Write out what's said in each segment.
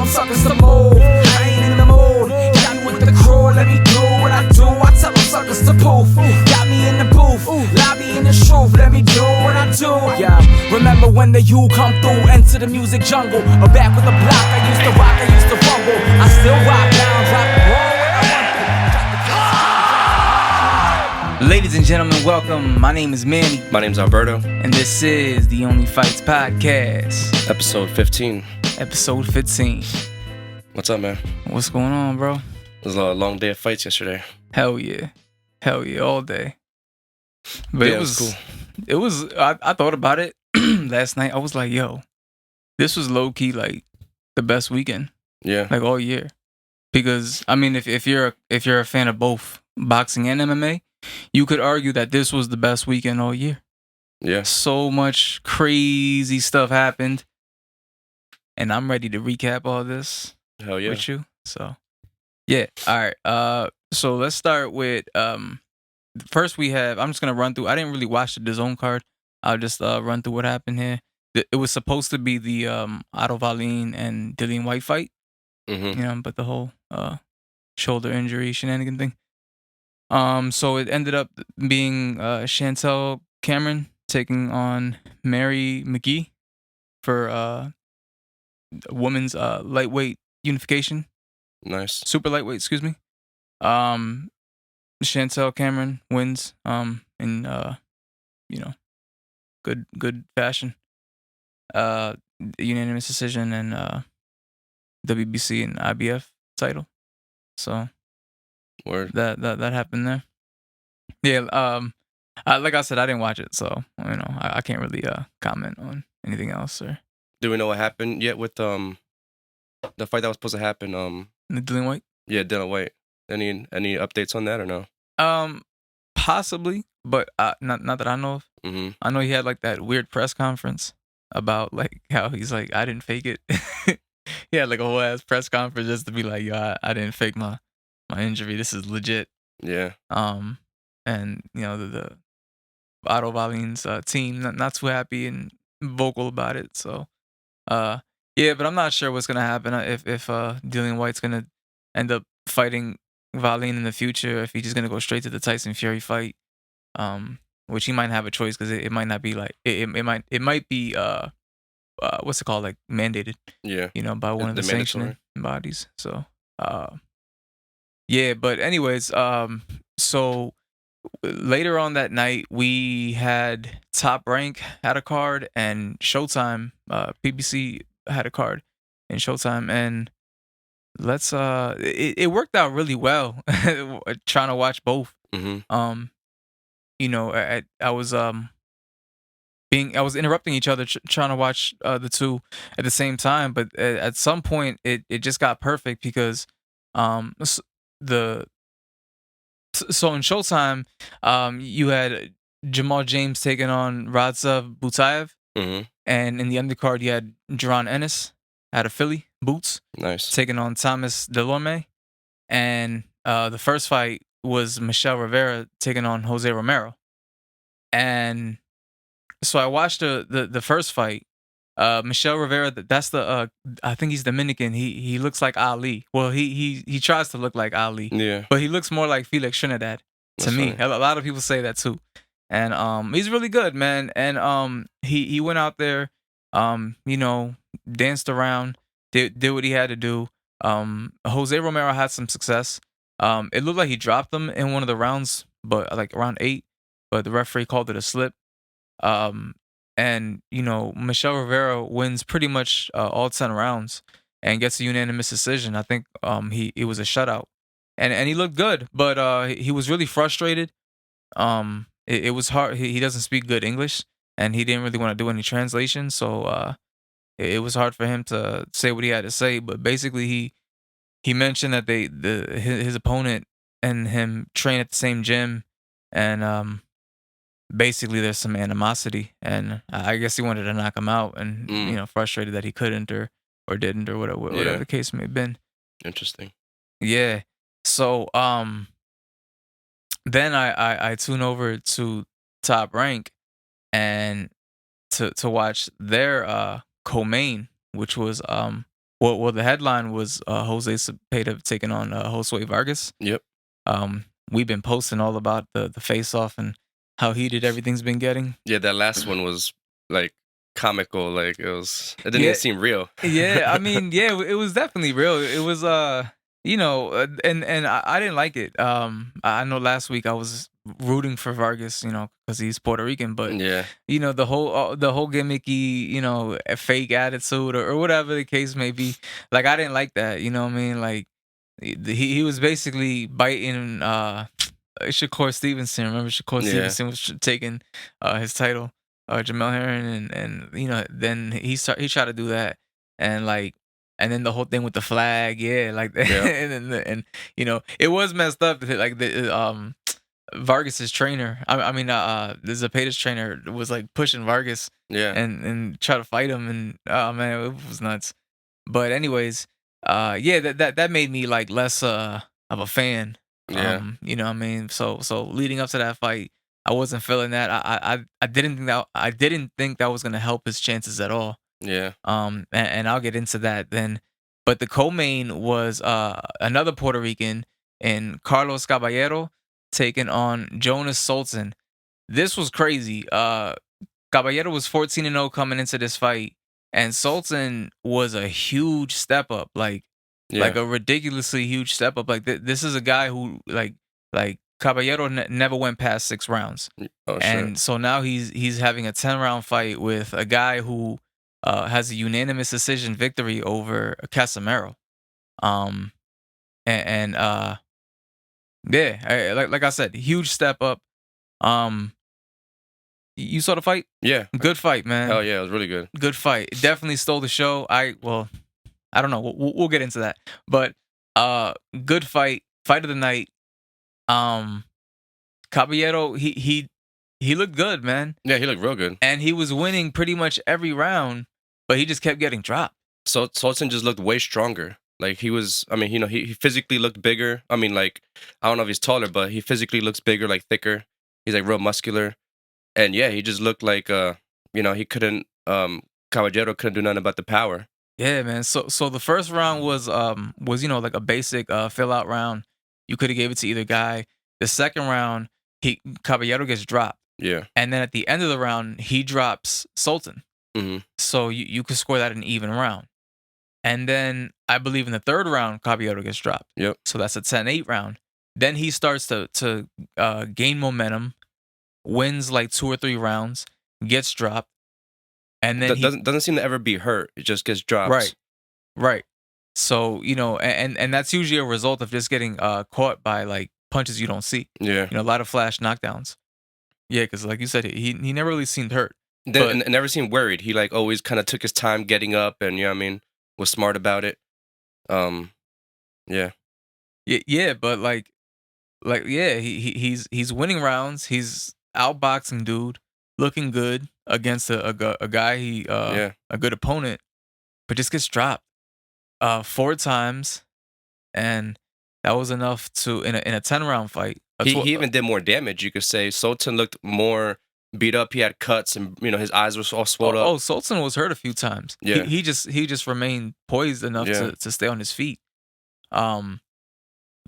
them suckers to move. I ain't in the mood. Got me with the crew, let me do what I do. I tell them suckers to poof. Got me in the booth, lobby in the truth. Let me do what I do. Yeah, remember when the U come through, enter the music jungle. Or back with the block, I used to rock, I used to fumble. I still rock down, drop the ball when I want to. Ladies and gentlemen, welcome. My name is Manny. My name's Alberto. And this is the OnlyFights Podcast. Episode 15. Episode 15. What's up, man? What's going on, bro? It was a long day of fights yesterday. Hell yeah, all day. But yeah, it was cool. It was. I thought about it last night. I was like, yo, this was low key like the best weekend, Yeah. like all year. Because I mean, if you're a fan of both boxing and MMA, you could argue that this was the best weekend all year. Yeah. So much crazy stuff happened, and I'm ready to recap all this Hell yeah. with you. So, yeah. All right. So let's start with first we have. I'm just gonna run through. I didn't really watch the DAZN card. I'll just run through what happened here. It was supposed to be the Otto Wallin and Dillian Whyte fight, Mm-hmm. you know, but the whole shoulder injury shenanigan thing. So it ended up being Chantel Cameron taking on Mary McGee for women's lightweight unification. Nice. Super lightweight, excuse me. Chantel Cameron wins in you know, good fashion. Unanimous decision and WBC and IBF title. So Word. that happened there. Yeah, like I said, I didn't watch it, so you know, I can't really comment on anything else or Do we know what happened yet with the fight that was supposed to happen? the Dillian Whyte. Yeah, Dylan White. Any updates on that or no? Possibly, but not that I know of. Mm-hmm. I know he had like that weird press conference about like how he's like, I didn't fake it. He had like a whole ass press conference just to be like, yo, I didn't fake my injury. This is legit. Yeah. And you know the Otto Wallin's team not too happy and vocal about it. So, yeah, but I'm not sure what's gonna happen if Dillian Whyte's gonna end up fighting Wallin in the future. If he's just gonna go straight to the Tyson Fury fight, which he might have a choice because it might not be like it might be what's it called, like mandated, Yeah. you know, by one of the mandatory sanctioning bodies. So, yeah, but anyways, so later on that night, we had Top Rank had a card and Showtime, PBC had a card in Showtime, and let's it worked out really well trying to watch both. Mm-hmm. You know, I was interrupting each other trying to watch the two at the same time, but at some point it just got perfect because so in Showtime, you had Jamal James taking on Radzhab Butaev, Mm-hmm. and in the undercard you had Jaron Ennis out of Philly, Boots, Nice. taking on Thomas Delorme, and the first fight was Michelle Rivera taking on Jose Romero, and so I watched the first fight. Michelle Rivera, that's the I think he's Dominican. He looks like Ali. Well, he tries to look like Ali, Yeah. but he looks more like Felix Trinidad to That's me. funny. A lot of people say that too, and he's really good, man. And he went out there, you know, danced around, did what he had to do. Jose Romero had some success. It looked like he dropped him in one of the rounds, but like round 8, but the referee called it a slip. And you know, Michelle Rivera wins pretty much all 10 rounds and gets a unanimous decision. I think it was a shutout, and he looked good, but he was really frustrated. It was hard. He doesn't speak good English, and he didn't really want to do any translation, so it was hard for him to say what he had to say. But basically, he mentioned that his opponent and him train at the same gym, and basically there's some animosity, and I guess he wanted to knock him out, and you know, frustrated that he couldn't or didn't or whatever the case may have been. Interesting. Yeah. So then I tune over to Top Rank and to watch their co-main, which was Well, the headline was Jose Zepeda taking on Josue Vargas. Yep. We've been posting all about the face off and how heated everything's been getting. Yeah, that last one was like comical. Like it didn't Yeah. even seem real. Yeah, I mean, yeah, it was definitely real. It was and I didn't like it. I know last week I was rooting for Vargas, because he's Puerto Rican, but Yeah. the whole gimmicky, fake attitude or whatever the case may be. Like, I didn't like that. You know what I mean? Like, he was basically biting Shakur Stevenson. Remember, Shakur Yeah. Stevenson was taking his title, Jamal Harrison, and then he tried to do that, and then the whole thing with the flag, yeah, like that, Yeah. and it was messed up. Like the Vargas's trainer, I mean, the Zepeda's trainer was like pushing Vargas, Yeah. and try to fight him, and oh man, it was nuts. But anyways, yeah, that made me like less of a fan. Yeah. You know what I mean? So leading up to that fight, I wasn't feeling that. I didn't think that was gonna help his chances at all. Yeah. And I'll get into that then. But the co-main was another Puerto Rican in Carlos Caballero taking on Jonas Sultan. This was crazy. Caballero was 14-0 coming into this fight, and Sultan was a huge step up, like a ridiculously huge step up. Like this is a guy who like Caballero never went past 6 rounds, and so now he's having a 10-round fight with a guy who has a unanimous decision victory over Casemiro. Yeah, like I said, huge step up. You saw the fight? Yeah. Good fight, man. Oh yeah, it was really good. Good fight. It definitely stole the show. I don't know. We'll get into that. But good fight. Fight of the night. Caballero, he looked good, man. Yeah, he looked real good. And he was winning pretty much every round, but he just kept getting dropped. So Sultan just looked way stronger. Like he was, I mean, he physically looked bigger. I mean, like, I don't know if he's taller, but he physically looks bigger, like thicker. He's like real muscular. And yeah, he just looked like, he couldn't, Caballero couldn't do nothing about the power. Yeah, man. So the first round was like a basic fill out round. You could have gave it to either guy. The second round, Caballero gets dropped. Yeah. And then at the end of the round, he drops Sultan. Mm-hmm. So you could score that an even round. And then I believe in the third round, Caballero gets dropped. Yep. So that's a 10-8 round. Then he starts to gain momentum, wins like 2 or 3 rounds, gets dropped, and then doesn't seem to ever be hurt. It just gets dropped. Right. So and that's usually a result of just getting caught by like punches you don't see. Yeah. A lot of flash knockdowns. Yeah, because like you said, he never really seemed hurt. And never seemed worried. He like always kind of took his time getting up, and was smart about it. Yeah. Yeah, but like yeah, he's winning rounds. He's outboxing dude, looking good against a guy a good opponent, but just gets dropped 4 times, and that was enough to in a 10-round fight. He even did more damage, you could say. Sultan looked more beat up. He had cuts, and his eyes were all swollen up. Oh, Sultan was hurt a few times. Yeah. He just remained poised enough to stay on his feet. And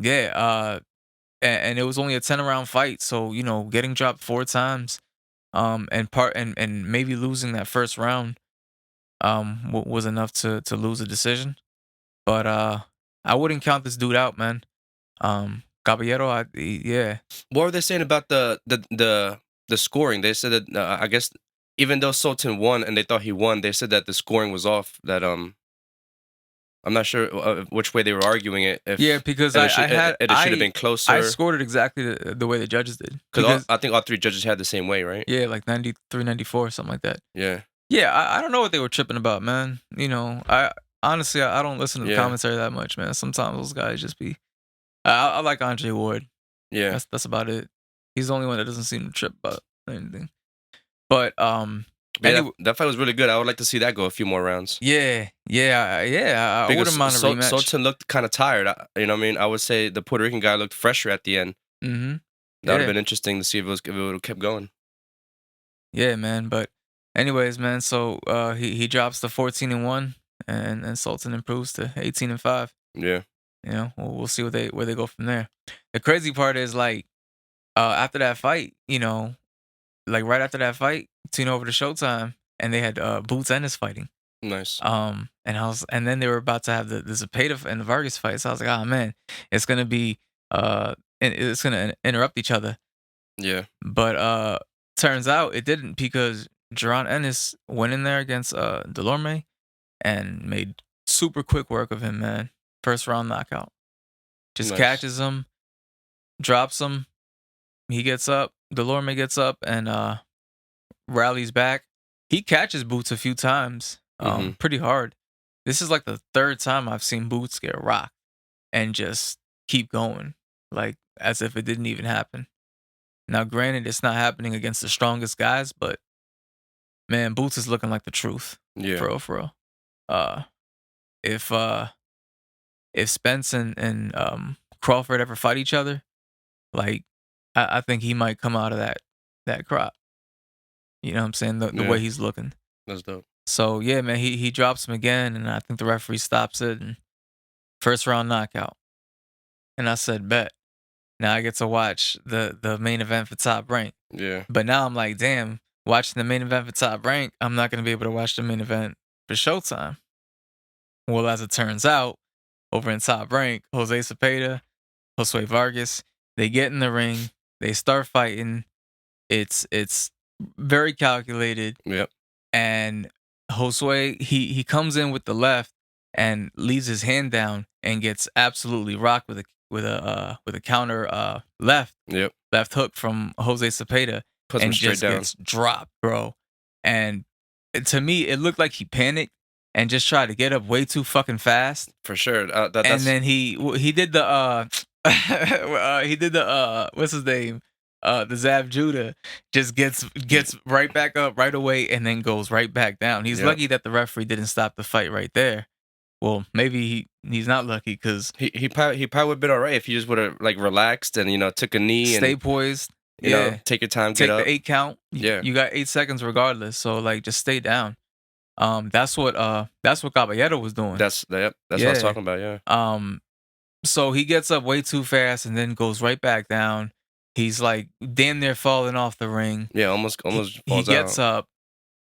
it was only a 10-round fight, so getting dropped 4 times, and maybe losing that first round, was enough to lose a decision. But I wouldn't count this dude out, man. Caballero, yeah. What were they saying about the scoring? They said that I guess even though Sultan won and they thought he won, they said that the scoring was off. That I'm not sure which way they were arguing it. Because it should have been closer. I scored it exactly the way the judges did. Because I think all 3 judges had the same way, right? Yeah, like 93, 94, something like that. Yeah. Yeah, I don't know what they were tripping about, man. I honestly I don't listen to the commentary that much, man. Sometimes those guys just be. I like Andre Ward. Yeah, that's about it. He's the only one that doesn't seem to trip about anything. But that fight was really good. I would like to see that go a few more rounds. Yeah. I wouldn't mind a rematch. Sultan looked kind of tired. You know what I mean? I would say the Puerto Rican guy looked fresher at the end. Mm-hmm. That would have been interesting to see if it would have kept going. Yeah, man. But anyways, man. So he drops the 14-1, and Sultan improves to 18-5. Yeah. You know, we'll see where they go from there. The crazy part is like after that fight, you know, like right after that fight, tune over to Showtime, and they had Boots Ennis fighting. Nice. And then they were about to have the Zepeda and the Vargas fight. So I was like, oh man, it's gonna be it's gonna interrupt each other. Yeah. But turns out it didn't, because Jaron Ennis went in there against Delorme and made super quick work of him, man. First round knockout. Just Nice. catches him, drops him. He gets up. Delorme gets up and rallies back. He catches Boots a few times, pretty hard. This is like the third time I've seen Boots get rocked and just keep going, like as if it didn't even happen. Now, granted, it's not happening against the strongest guys, but man, Boots is looking like the truth. Yeah. For real. If Spence and Crawford ever fight each other, like I think he might come out of that crop. You know what I'm saying? The way he's looking. That's dope. So yeah, man, he drops him again, and I think the referee stops it, and first round knockout. And I said, bet. Now I get to watch the main event for Top Rank. Yeah. But now I'm like, damn, watching the main event for Top Rank, I'm not gonna be able to watch the main event for Showtime. Well, as it turns out, over in Top Rank, Jose Zepeda, Josue Vargas, they get in the ring, they start fighting. It's very calculated. Yep. And Josue, he comes in with the left and leaves his hand down and gets absolutely rocked with a counter left hook from Jose Zepeda. Puts him straight down. Gets dropped, bro. And to me, it looked like he panicked and just tried to get up way too fucking fast. For sure. And then he did the he did the what's his name? The Zab Judah, just gets right back up right away and then goes right back down. He's lucky that the referee didn't stop the fight right there. Well, maybe he's not lucky, because he probably would have been all right if he just would have like relaxed and took a knee stay and poised. you know, take your time, take get up. the 8 count. Yeah. You got 8 seconds regardless. So like, just stay down. That's what Caballero was doing. That's what I was talking about. Yeah. So he gets up way too fast and then goes right back down. He's like damn near falling off the ring. Yeah, almost falls He gets up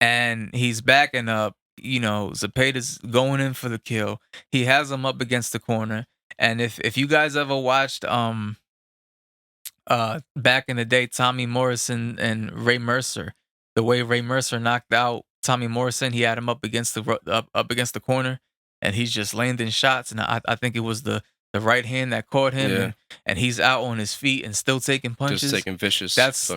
and he's backing up. You know, Zepeda's going in for the kill. He has him up against the corner. And if you guys ever watched back in the day, Tommy Morrison and Ray Mercer, the way Ray Mercer knocked out Tommy Morrison, he had him up against the corner, and he's just landing shots. And I think it was the right hand that caught him, and he's out on his feet and still taking punches. Just taking vicious. That's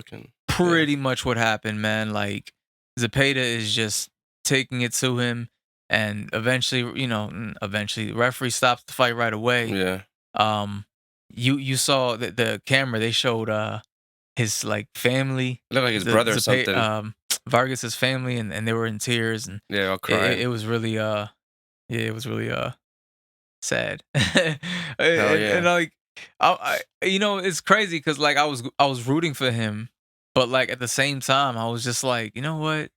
pretty much what happened, man. Like, Zepeda is just taking it to him, and eventually, the referee stops the fight right away. Yeah. You saw the camera. They showed his like family. Looked like his brother or something. Vargas's family, and they were in tears, and all crying. It was really sad. And like I it's crazy because like I was rooting for him, but like at the same time I was just like, you know what?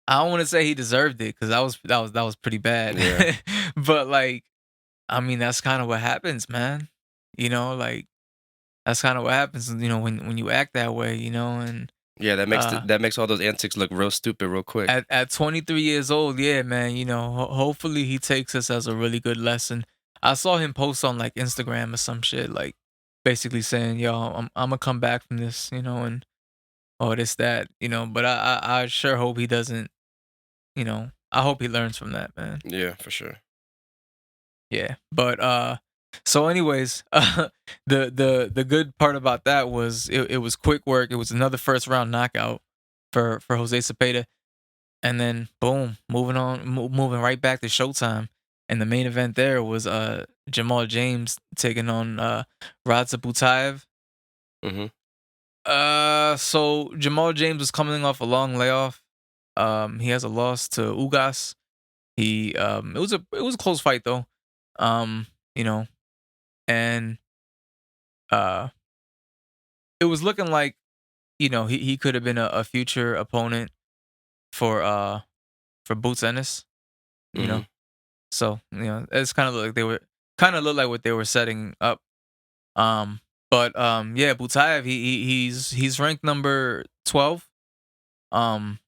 I don't want to say he deserved it, because that was pretty bad. Yeah. But like, I mean, that's kind of what happens, man. Like, that's kind of what happens. When you act that way, and yeah, that makes all those antics look real stupid real quick. At 23 years old, yeah, man. Hopefully he takes this as a really good lesson. I saw him post on like Instagram or some shit, like basically saying, "Yo, I'm gonna come back from this," and all this that, But I sure hope he doesn't. I hope he learns from that, man. Yeah, for sure. Yeah, but so anyways, the good part about that was it was quick work. It was another first round knockout for Jose Zepeda, and then boom, moving right back to Showtime, and the main event there was Jamal James taking on Radzhab Butaev. So Jamal James was coming off a long layoff. He has a loss to Ugas. It was a close fight though. And it was looking like, he could have been a future opponent for Boots Ennis. you know. So it's kind of like looked like what they were setting up. But yeah, Butaev he's ranked number 12, and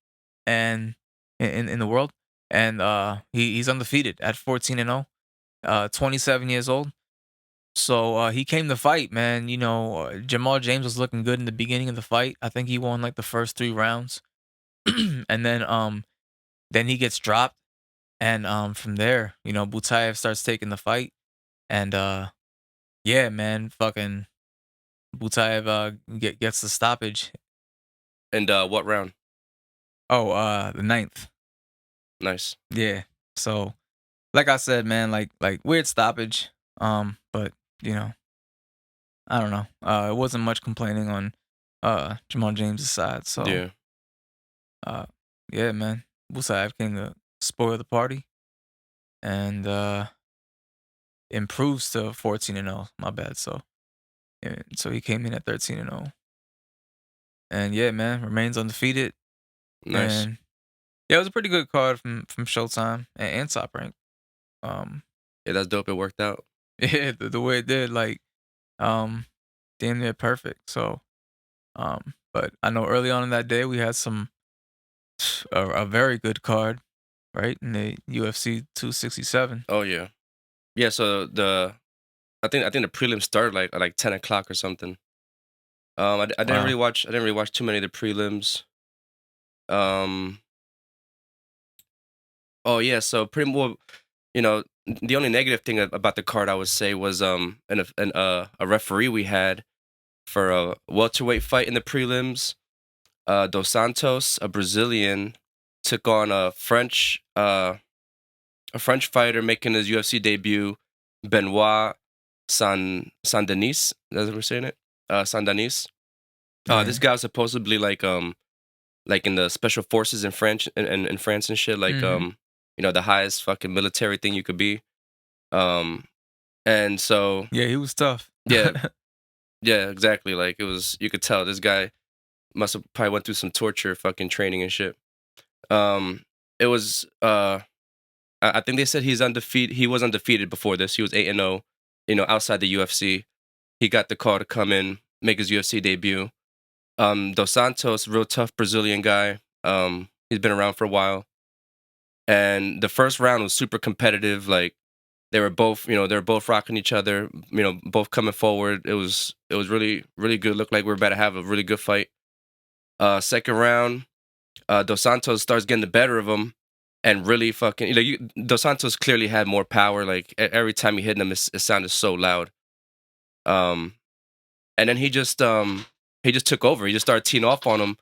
in the world, and he's undefeated at 14-0, 27 years old. So he came to fight, man. Jamal James was looking good in the beginning of the fight. I think he won like the first 3 rounds, and then he gets dropped, and from there, Butaev starts taking the fight, and yeah, man, fucking Butaev gets the stoppage. And what round? Oh, the 9th. Nice. Yeah. So, like I said, man, like weird stoppage. But I don't know. It wasn't much complaining on Jamal James' side. So yeah, man. Butaev came to spoil the party and improves to 14-0. My bad. So he came in at 13-0. And yeah, man, remains undefeated. Nice. And yeah, it was a pretty good card from Showtime and Top Rank. Yeah, that's dope. It worked out. Yeah, the way it did, like, damn near perfect. So, but I know early on in that day we had a very good card, right, in the UFC 267. Oh yeah, yeah. So I think the prelims started like at like 10 o'clock or something. I didn't really watch. I didn't really watch too many of the prelims. Oh yeah. So pretty well, the only negative thing about the card I would say was a referee we had for a welterweight fight in the prelims. Dos Santos, a Brazilian, took on a French fighter making his UFC debut, Benoit Saint-Denis. That's what we're saying it. Saint-Denis. This guy was supposedly like in the special forces in France in France and shit, like the highest fucking military thing you could be. And so yeah, he was tough. Yeah, exactly. Like you could tell this guy must have probably went through some torture, fucking training and shit. It was I think they said he's undefeated. He was undefeated before this. He was 8-0. Outside the UFC, he got the call to come in, make his UFC debut. Dos Santos, real tough Brazilian guy. He's been around for a while, and the first round was super competitive. Like they were both rocking each other. Both coming forward. It was really really good. Looked like we were about to have a really good fight. Second round, Dos Santos starts getting the better of him, and really fucking Dos Santos clearly had more power. Like every time he hit him, it sounded so loud. And then he just took over. He just started teeing off on him,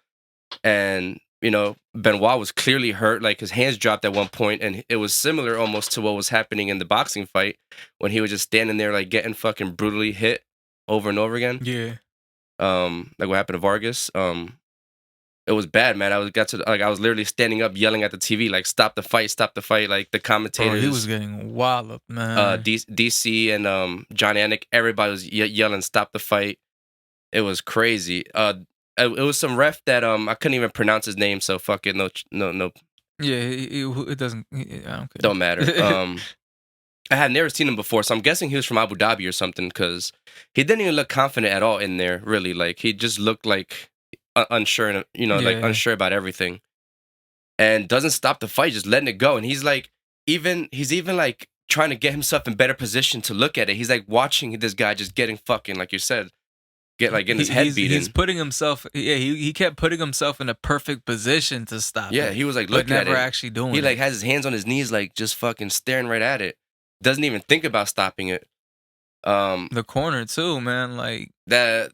and Benoit was clearly hurt. Like his hands dropped at one point, and it was similar almost to what was happening in the boxing fight when he was just standing there like getting fucking brutally hit over and over again. Yeah. Like what happened to Vargas. It was bad, man. I was literally standing up yelling at the TV like stop the fight. Like the commentators. He was getting walloped, man. DC and John Anik, everybody was yelling stop the fight. It was crazy. It was some ref that I couldn't even pronounce his name, so fuck it. No. Yeah, it doesn't. I don't care. Don't matter. I had never seen him before, so I'm guessing he was from Abu Dhabi or something, because he didn't even look confident at all in there. Really, like he just looked like unsure, like unsure about everything, and doesn't stop the fight, just letting it go. And he's even like trying to get himself in better position to look at it. He's like watching this guy just getting fucking, like you said, getting his head beaten. He's putting himself. Yeah, he kept putting himself in a perfect position to stop. Yeah, he was like looking at it, but never actually doing it. He like has his hands on his knees, like just fucking staring right at it. Doesn't even think about stopping it. The corner too, man. Like that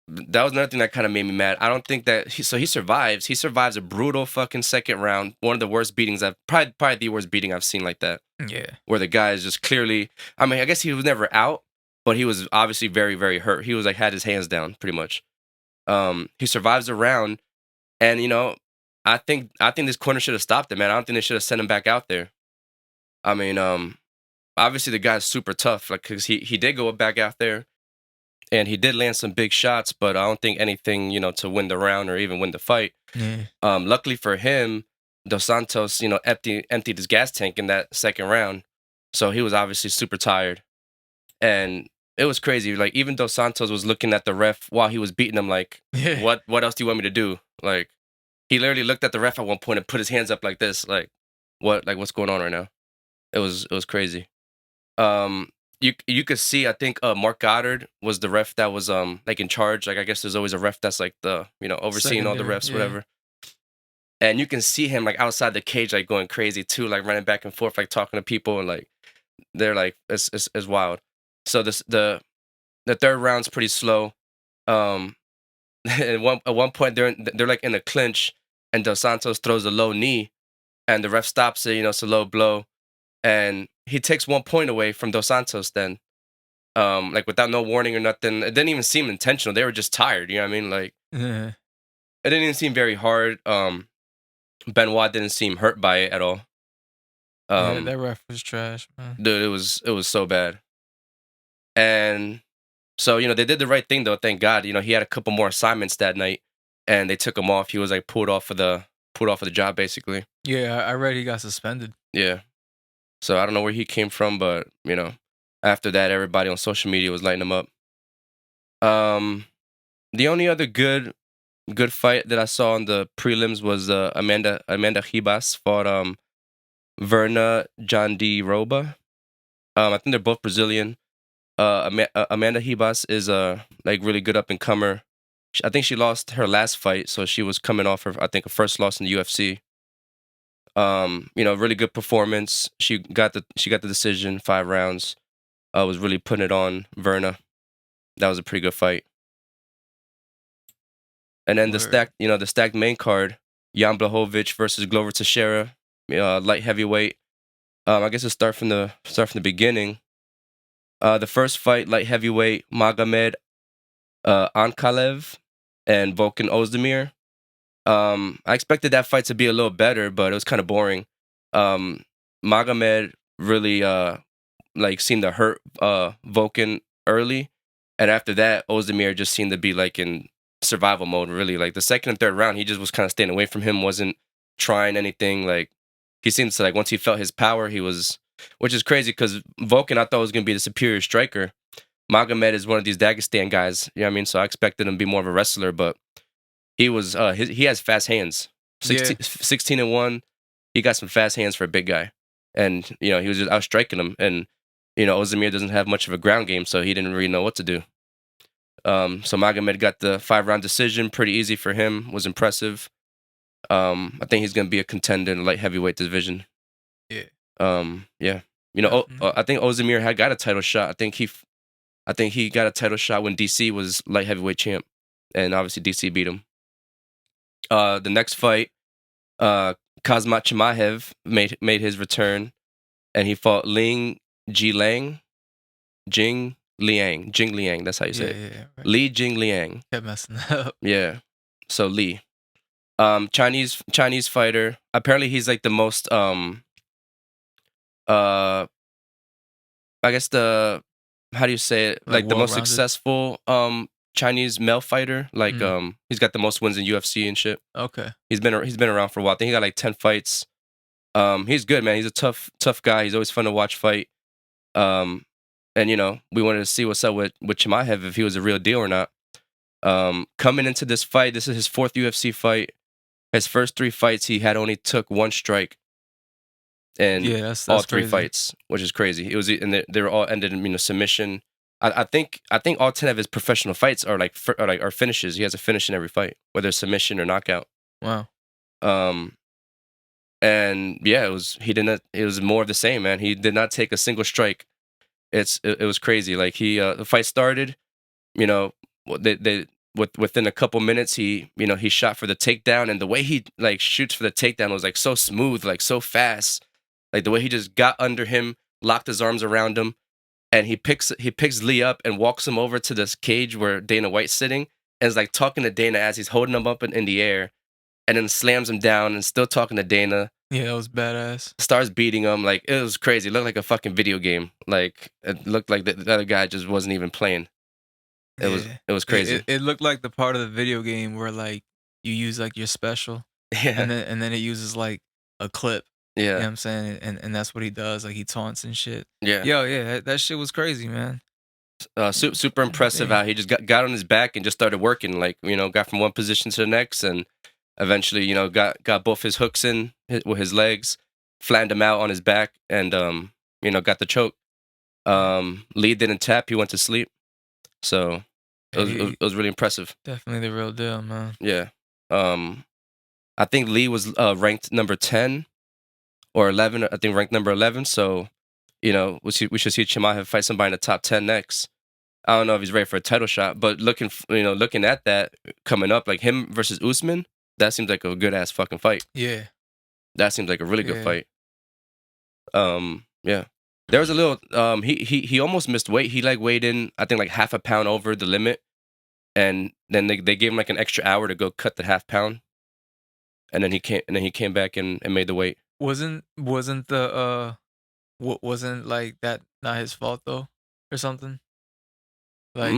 was another thing that kind of made me mad. I don't think that he survives. He survives a brutal fucking second round. One of the worst beatings probably the worst beating I've seen like that. Yeah, where the guy is just clearly. I mean, I guess he was never out, but he was obviously very, very hurt. He was like had his hands down pretty much. He survives the round, and I think this corner should have stopped it, man. I don't think they should have sent him back out there. I mean, obviously the guy's super tough, like because he did go back out there, and he did land some big shots, but I don't think anything to win the round or even win the fight. Yeah. Luckily for him, Dos Santos, emptied his gas tank in that second round, so he was obviously super tired, and it was crazy. Like even Dos Santos was looking at the ref while he was beating him, like, Yeah. what else do you want me to do? Like, he literally looked at the ref at one point and put his hands up like this, like, what's going on right now? It was crazy. You could see, I think Mark Goddard was the ref that was like in charge. Like I guess there's always a ref that's like the overseeing all the Secondary, refs, yeah. whatever. And you can see him like outside the cage, like going crazy too, like running back and forth, like talking to people, and like they're like it's wild. So the third round's pretty slow. Um, at one point they're like in a clinch, and Dos Santos throws a low knee, and the ref stops it. It's a low blow, and he takes 1 point away from Dos Santos. Then, like without no warning or nothing, it didn't even seem intentional. They were just tired. You know what I mean? Like Yeah. it didn't even seem very hard. Benoit didn't seem hurt by it at all. Yeah, that ref was trash, man. Dude, it was so bad. And so, they did the right thing though, thank God. He had a couple more assignments that night and they took him off. He was like pulled off of the job basically. Yeah, I read he got suspended. Yeah. So I don't know where he came from, but after that everybody on social media was lighting him up. The only other good fight that I saw on the prelims was Amanda Ribas fought Verna Jandiroba. I think they're both Brazilian. Amanda Ribas is a like really good up and comer. I think she lost her last fight, so she was coming off her first loss in the UFC. Really good performance. She got the decision, 5 rounds. Was really putting it on Verna. That was a pretty good fight. And then the stacked main card, Jan Blachowicz versus Glover Teixeira, light heavyweight. I guess let's start from the beginning. The first fight, light heavyweight, Magomed Ankalaev and Volkan Ozdemir. I expected that fight to be a little better, but it was kind of boring. Magomed really seemed to hurt Volkan early, and after that, Ozdemir just seemed to be like in survival mode. Really, like the second and third round, he just was kind of staying away from him, wasn't trying anything. Like he seems to once he felt his power, he was. Which is crazy because Volkan I thought was going to be the superior striker. Magomed is one of these Dagestan guys, you know what I mean? So I expected him to be more of a wrestler, but he was he has fast hands. 16-1, he got some fast hands for a big guy. And, he was just outstriking him. And, Ozdemir doesn't have much of a ground game, so he didn't really know what to do. So Magomed got the 5-round decision, pretty easy for him, was impressive. I think he's going to be a contender in the light heavyweight division. Yeah. Yeah. I think Ozdemir had got a title shot. I think he got a title shot when DC was light heavyweight champ, and obviously DC beat him. The next fight, Kazuma Mahev made his return, and he fought Jing Liang. That's how you say it. Yeah, right. Li Jing Liang. Kept messing up. Yeah. So Li, Chinese fighter. Apparently, he's like the most I guess how do you say it? Like the most successful Chinese male fighter. Like he's got the most wins in UFC and shit. Okay. He's been around for a while. I think he got like 10 fights. He's good, man. He's a tough guy. He's always fun to watch fight. And we wanted to see what's up with Chimaev, if he was a real deal or not. Coming into this fight, this is his 4th UFC fight. His first 3 fights, he had only took 1 strike. And that's all 3 crazy. fights, which is crazy. It was, and they were all ended in submission. I think all 10 of his professional fights are are finishes. He has a finish in every fight, whether it's submission or knockout. Wow. And yeah, it was more of the same, man. He did not take a single strike. It was crazy. Like the fight started, within a couple minutes, he shot for the takedown, and the way he shoots for the takedown was so smooth, so fast. Like the way he just got under him, locked his arms around him, and he picks Lee up and walks him over to this cage where Dana White's sitting, and is talking to Dana as he's holding him up in the air, and then slams him down and still talking to Dana. Yeah, that was badass. Starts beating him. It was crazy. It looked like a fucking video game. It looked like the other guy just wasn't even playing. It was crazy. It looked like the part of the video game where you use your special. Yeah. And then it uses a clip. You know what Yeah, I'm saying? And that's what he does. Like he taunts and shit. yeah. Yo, yeah, that shit was crazy, man. Super impressive Damn. how he just got on his back and just started working. Like, got from one position to the next, and eventually, got both his hooks in with his legs, flattened him out on his back, and got the choke. Lee didn't tap; he went to sleep. So it was really impressive. Definitely the real deal, man. Yeah. I think Lee was ranked number 10 or 11. I think ranked number 11. So, we should see Chimaev fight somebody in the top 10 next. I don't know if he's ready for a title shot, but looking at that coming up, like him versus Usman, that seems like a good ass fucking fight. Yeah. That seems like a really good Yeah. fight. Yeah. There was a little he almost missed weight. He like weighed in, I think like half a pound over the limit. And then they gave him like an extra hour to go cut the half pound. And then he came back and made the weight. Wasn't the wasn't like that not his fault though, or something? Like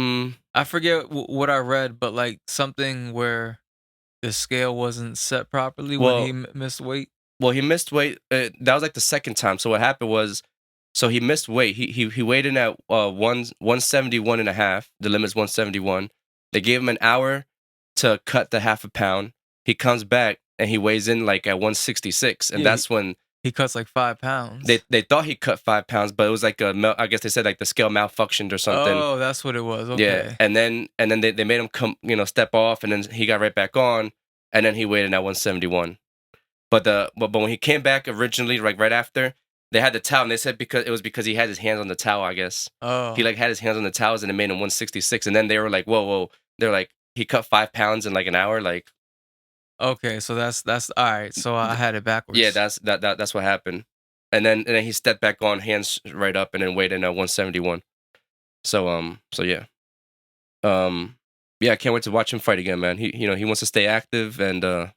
I forget what I read, but like something where the scale wasn't set properly when he missed weight. Well, he missed weight. That was like the second time. So what happened was, so he missed weight. He weighed in at 171 and a half. The limit's 171. They gave him an hour to cut the half a pound. He comes back and he weighs in like at 166, and that's when he cuts like 5 pounds. They thought he cut 5 pounds, but it was like I guess they said like the scale malfunctioned or something. Oh, that's what it was. Okay. Yeah, and then they made him come, step off, and then he got right back on, and then he weighed in at 171. But when he came back originally, like right after, they had the towel, and they said because he had his hands on the towel, I guess. Oh. He like had his hands on the towels, and it made him 166, and then they were like, whoa. They're like, he cut 5 pounds in like an hour, like. Okay, so that's all right. So I had it backwards. Yeah, that's what happened. And then he stepped back on, hands right up, and then weighed in at 171. So yeah. Yeah, I can't wait to watch him fight again, man. He wants to stay active, and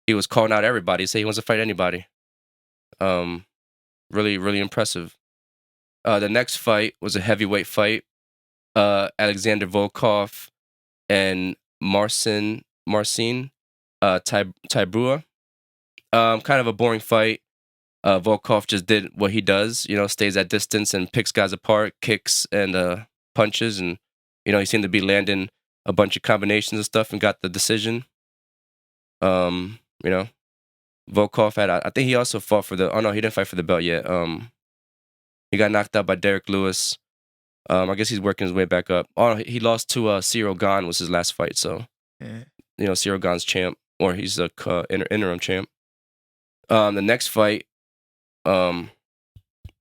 he was calling out everybody. He said he wants to fight anybody. Really, really impressive. The next fight was a heavyweight fight. Alexander Volkov and Marcin Tybura. Kind of a boring fight. Volkov just did what he does, stays at distance and picks guys apart, kicks and punches, and he seemed to be landing a bunch of combinations and stuff and got the decision. Volkov had, I think he also fought for the. Oh no, he didn't fight for the belt yet. He got knocked out by Derek Lewis. I guess he's working his way back up. Oh, he lost to Cyril Gane was his last fight. So, Cyril Gane's champ, or he's a interim champ. The next fight, Dan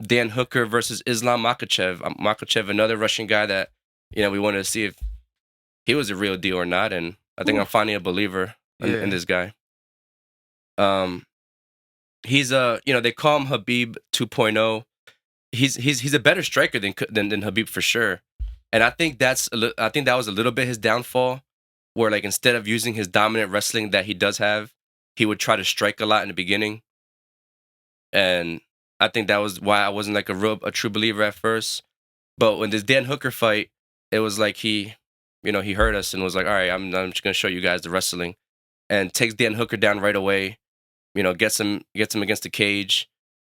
Hooker versus Islam Makachev. Makachev, another Russian guy that we wanted to see if he was a real deal or not, and I think I'm finally a believer in this guy. He's they call him Habib 2.0. He's a better striker than Habib for sure, and I think that was a little bit his downfall, where like instead of using his dominant wrestling that he does have, he would try to strike a lot in the beginning, and I think that was why I wasn't like a true believer at first. But when this Dan Hooker fight, it was like he heard us and was like, all right, I'm just gonna show you guys the wrestling, and takes Dan Hooker down right away. Gets him against the cage,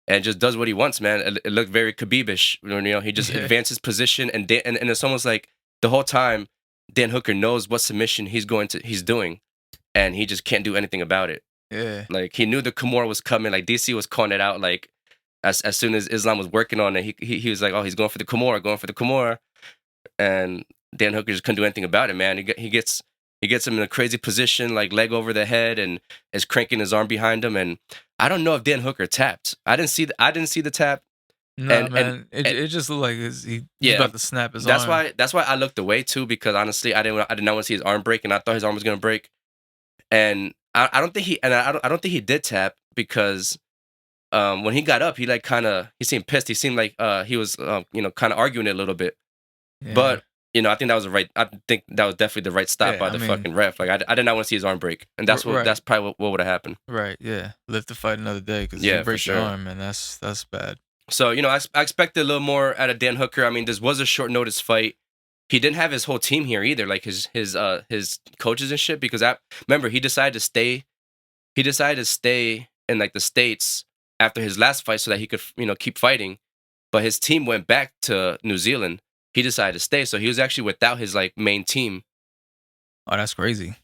and just does what he wants, man. It looked very Khabib-ish. He just advances position, and it's almost like the whole time Dan Hooker knows what submission he's doing, and he just can't do anything about it. Yeah, like he knew the Kimura was coming. Like DC was calling it out. Like as soon as Islam was working on it, he was like, oh, he's going for the Kimura, and Dan Hooker just couldn't do anything about it, man. He gets him in a crazy position, like leg over the head, and is cranking his arm behind him. And I don't know if Dan Hooker tapped. I didn't see the tap. No, man. It just looked like he's about to snap his arm. That's why I looked away too, because honestly, I did not want to see his arm break, and I thought his arm was gonna break. And I don't think he did tap, because when he got up, he seemed pissed. He seemed like he was kind of arguing it a little bit. Yeah. But I think that was definitely the right stop by the fucking ref. Like I did not want to see his arm break, and that's probably what would have happened. Right? Yeah, live to fight another day, because you break your arm, and that's bad. So I expected a little more out of Dan Hooker. I mean, this was a short notice fight. He didn't have his whole team here either, like his coaches and shit. Because remember, he decided to stay in like the States after his last fight so that he could keep fighting. But his team went back to New Zealand. He decided to stay, so he was actually without his like main team. Oh, that's crazy.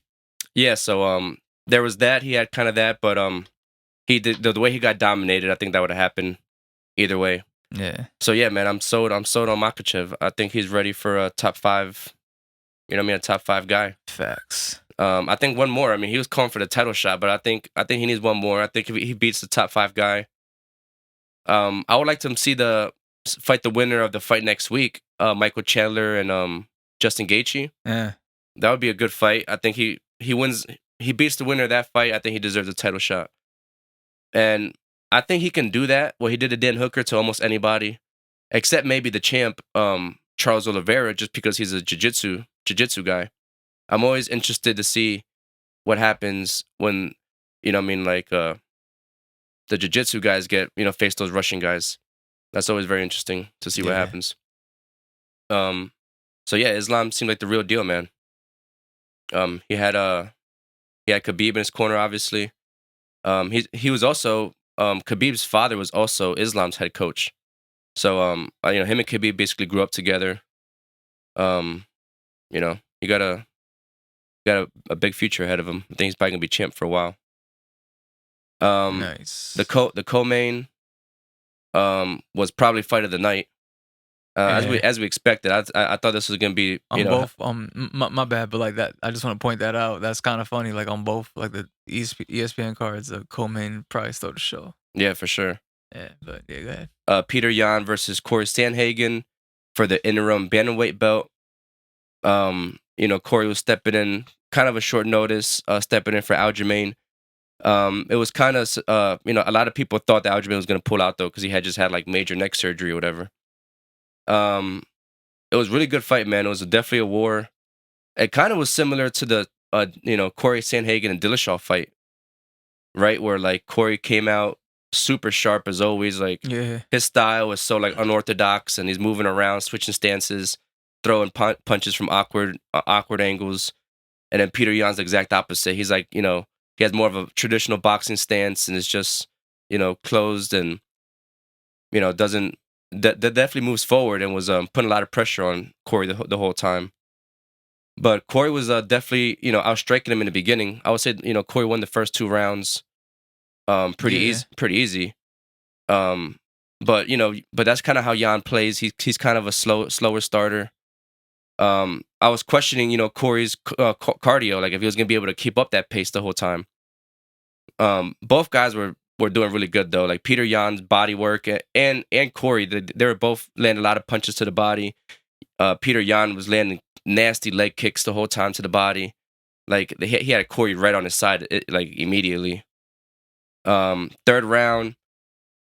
Yeah, so there was that. He had kind of that, but he did the way he got dominated. I think that would have happened either way. Yeah. So yeah, man, I'm sold on Makachev. I think he's ready for a top 5. You know what I mean, a top 5 guy. Facts. I think one more. I mean, he was calling for the title shot, but I think he needs one more. I think if he beats the top 5 guy, I would like to see fight the winner of the fight next week, Michael Chandler and Justin Gaethje. Yeah. That would be a good fight. I think he wins. He beats the winner of that fight. I think he deserves a title shot, and I think he can do that. What he did to Dan Hooker to almost anybody, except maybe the champ, Charles Oliveira, just because he's a jiu-jitsu guy. I'm always interested to see what happens when, you know what I mean, like the jiu-jitsu guys get, face those Russian guys. That's always very interesting to see what happens. So yeah, Islam seemed like the real deal, man. He had Khabib in his corner, obviously. He was also Khabib's father was also Islam's head coach. So him and Khabib basically grew up together. He got a big future ahead of him. I think he's probably gonna be champ for a while. Nice. The co-main was probably fight of the night. As we expected. I thought this was gonna be both. My bad, but like that, I just want to point that out. That's kind of funny. Like on both, like the ESPN cards, the co-main probably stole the show. Yeah, for sure. Yeah, but yeah, go ahead. Peter Yan versus Corey Sandhagen for the interim bantamweight belt. Corey was stepping in kind of a short notice, stepping in for Aljamain. It was kind of a lot of people thought that Aljamain was gonna pull out though because he had just had like major neck surgery or whatever. It was a really good fight, man. It was definitely a war. It kind of was similar to the Corey Sandhagen and Dillashaw fight, right? Where like Corey came out super sharp as always. Like his style was so like unorthodox, and he's moving around, switching stances, throwing punches from awkward angles. And then Peter Yan's the exact opposite. He's like, he has more of a traditional boxing stance, and is just closed and doesn't. That definitely moves forward and was putting a lot of pressure on Corey the whole time. But Corey was definitely outstriking him in the beginning. I would say Corey won the first 2 rounds pretty easy. But that's kind of how Yan plays. He's kind of a slower starter. I was questioning Corey's cardio, like if he was gonna be able to keep up that pace the whole time. Both guys were doing really good though. Like Peter Yan's body work and Corey, they were both landing a lot of punches to the body. Peter Yan was landing nasty leg kicks the whole time to the body. Like he had Corey right on his side, like immediately. 3rd round,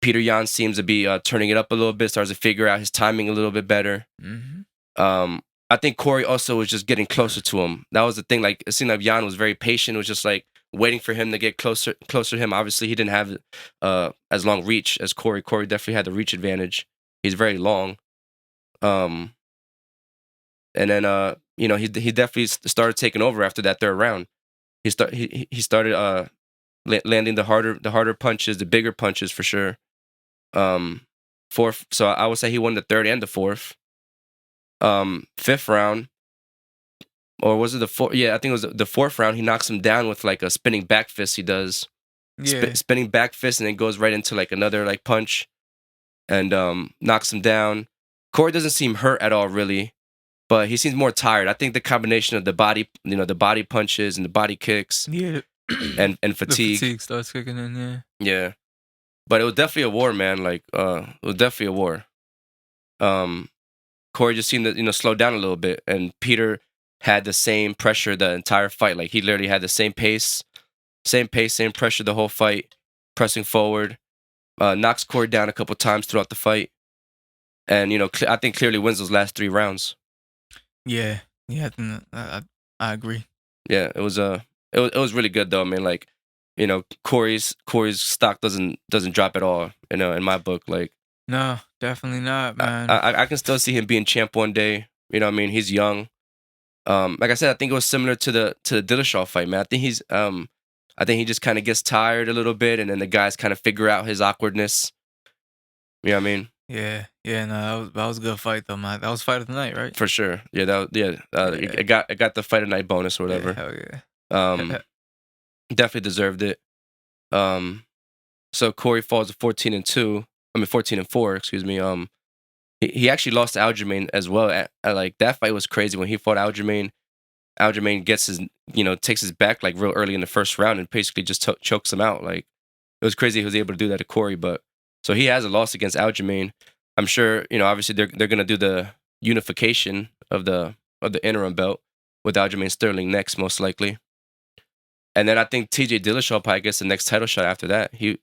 Peter Yan seems to be turning it up a little bit, starts to figure out his timing a little bit better. Mm-hmm. I think Corey also was just getting closer to him. That was the thing. Like it seemed like Yan was very patient. It was just like waiting for him to get closer to him. Obviously, he didn't have as long reach as Corey. Corey definitely had the reach advantage. He's very long. And then he definitely started taking over after that 3rd round. He started landing the harder punches, the bigger punches for sure. 4th, so I would say he won the 3rd and the 4th. 5th round, or was it the 4th? Yeah, I think it was the 4th round. He knocks him down with like a spinning back fist. He does spinning back fist, and then goes right into like another like punch, and knocks him down. Corey doesn't seem hurt at all, really, but he seems more tired. I think the combination of the body, the body punches and the body kicks, and fatigue. The fatigue starts kicking in. Yeah, but it was definitely a war, man. Like it was definitely a war. Corey just seemed to slow down a little bit, and Peter had the same pressure the entire fight. Like he literally had the same pace, same pressure the whole fight, pressing forward. Knocks Corey down a couple times throughout the fight, and I think clearly wins those last 3 rounds. Yeah, I agree. Yeah, it was it was really good though. I mean, like Corey's stock doesn't drop at all. In my book, like. No, definitely not, man. I can still see him being champ one day. I mean, he's young. Like I said, I think it was similar to the Dillashaw fight, man. I think I think he just kind of gets tired a little bit, and then the guys kind of figure out his awkwardness. You know what I mean? Yeah, no, that was a good fight though, man. That was fight of the night, right? For sure. Yeah, it got the fight of night bonus or whatever. Yeah, hell yeah. Definitely deserved it. So Corey falls to 14-2. 14-4. Excuse me. He actually lost to Aljamain as well. Like that fight was crazy when he fought Aljamain. Aljamain gets his, takes his back like real early in the first round and basically just chokes him out. Like it was crazy he was able to do that to Corey. But so he has a loss against Aljamain. I'm sure obviously they're gonna do the unification of the interim belt with Aljamain Sterling next, most likely. And then I think TJ Dillashaw probably gets the next title shot after that. He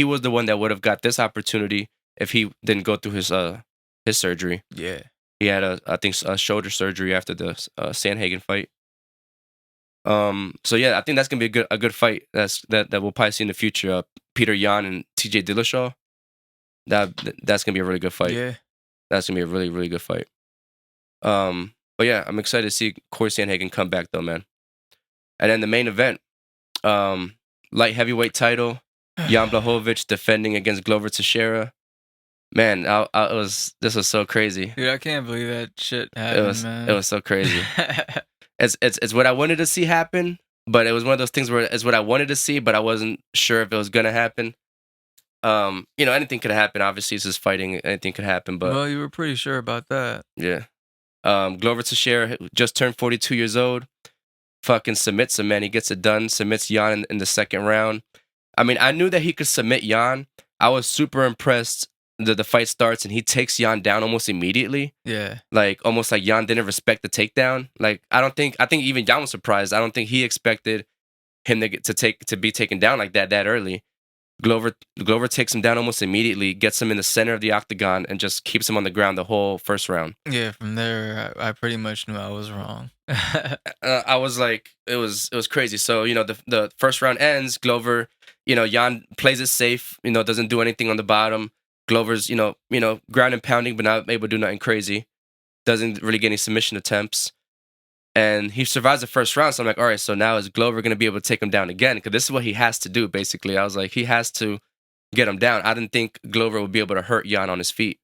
was the one that would have got this opportunity if he didn't go through his surgery. Yeah. He had a shoulder surgery after the Sandhagen fight. So yeah, I think that's gonna be a good fight. That we'll probably see in the future. Peter Yan and TJ Dillashaw. That's gonna be a really good fight. Yeah. That's gonna be a really, really good fight. But yeah, I'm excited to see Corey Sandhagen come back though, man. And then the main event, light heavyweight title, Jan Blachowicz defending against Glover Teixeira. Man, this was so crazy. Dude, I can't believe that shit happened, man. It was so crazy. It's what I wanted to see happen, but it was one of those things where it's what I wanted to see, but I wasn't sure if it was gonna happen. Anything could happen. Obviously, it's just fighting. Anything could happen, but well, you were pretty sure about that. Yeah. Glover Teixeira just turned 42 years old. Fucking submits him, man. He gets it done. Submits Jan in the second round. I mean, I knew that he could submit Jan. I was super impressed. The fight starts and he takes Jan down almost immediately. Yeah. Like almost like Jan didn't respect the takedown. Like I think even Jan was surprised. I don't think he expected him to be taken down like that early. Glover takes him down almost immediately, gets him in the center of the octagon, and just keeps him on the ground the whole first round. Yeah, from there, I pretty much knew I was wrong. I was like, it was crazy. So the first round ends. Glover, Jan plays it safe. Doesn't do anything on the bottom. Glover's, ground and pounding, but not able to do nothing crazy. Doesn't really get any submission attempts. And he survives the first round. So I'm like, all right, so now is Glover going to be able to take him down again? Because this is what he has to do, basically. I was like, he has to get him down. I didn't think Glover would be able to hurt Jan on his feet.